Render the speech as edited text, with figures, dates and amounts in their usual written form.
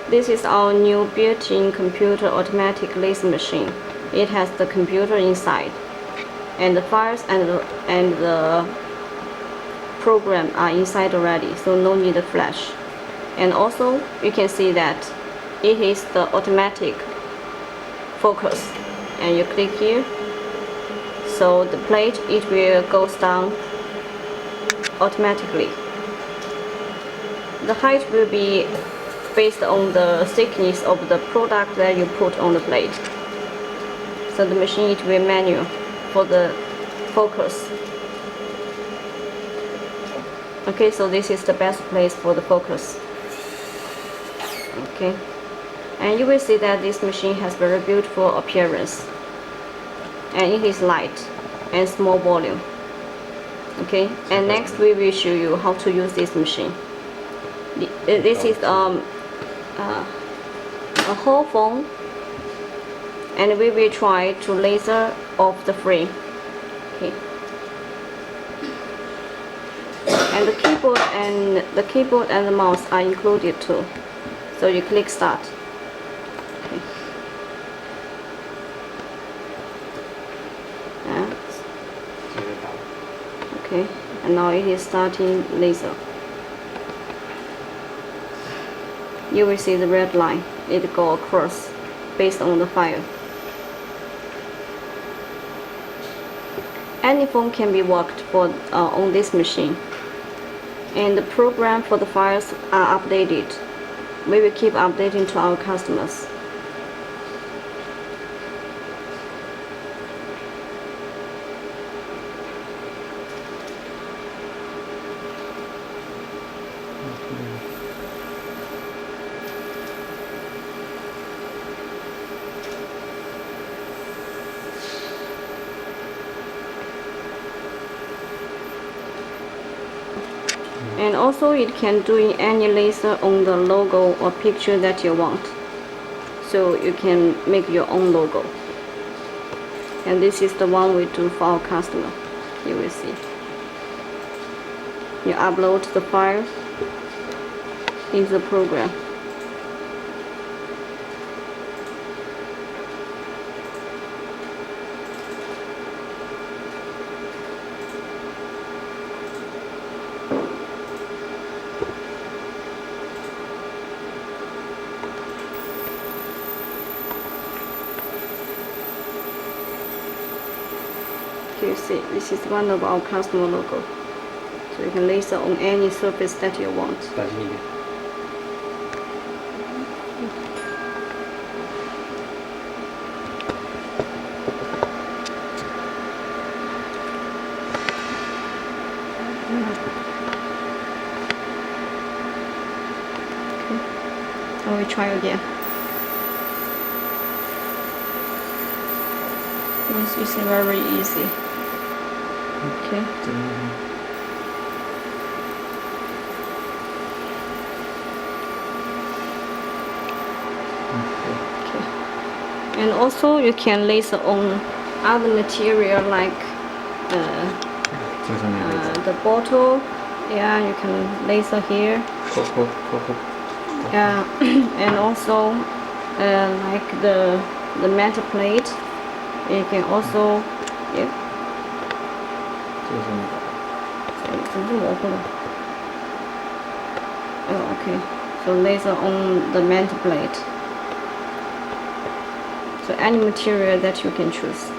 This is our new built-in computer automatic laser machine. It has the computer inside, and the files and the program are inside already, so no need a flash. And also you can see that it is the automatic focus, and you click here, so the plate it will goes down automatically. The height will be based on the thickness of the product that you put on the plate. So the machine it will manual for the focus. Okay, so this is the best place for the focus. Okay, and you will see that this machine has very beautiful appearance, and it is light and small volume. Okay, and next we will show you how to use this machine. This is a whole phone, and we will try to laser off the frame. Okay. And the keyboard and the mouse are included too. So you click start. Okay. Okay, and now it is starting laser. You will see the red line. It go across based on the file. Any phone can be worked for on this machine, and the program for the files are updated. We will keep updating to our customers. And also it can do any laser on the logo or picture that you want. So you can make your own logo. And this is the one we do for our customer. You will see. You upload the file in the program. You see, this is one of our customer logo. So you can laser on any surface that you want. Okay. So we try again. This is very easy. Okay. Okay. And also you can laser on other material like the bottle. Yeah, you can laser here. Yeah, and also like the metal plate. You can also, yeah. Oh, okay. So laser on the metal plate. So any material that you can choose.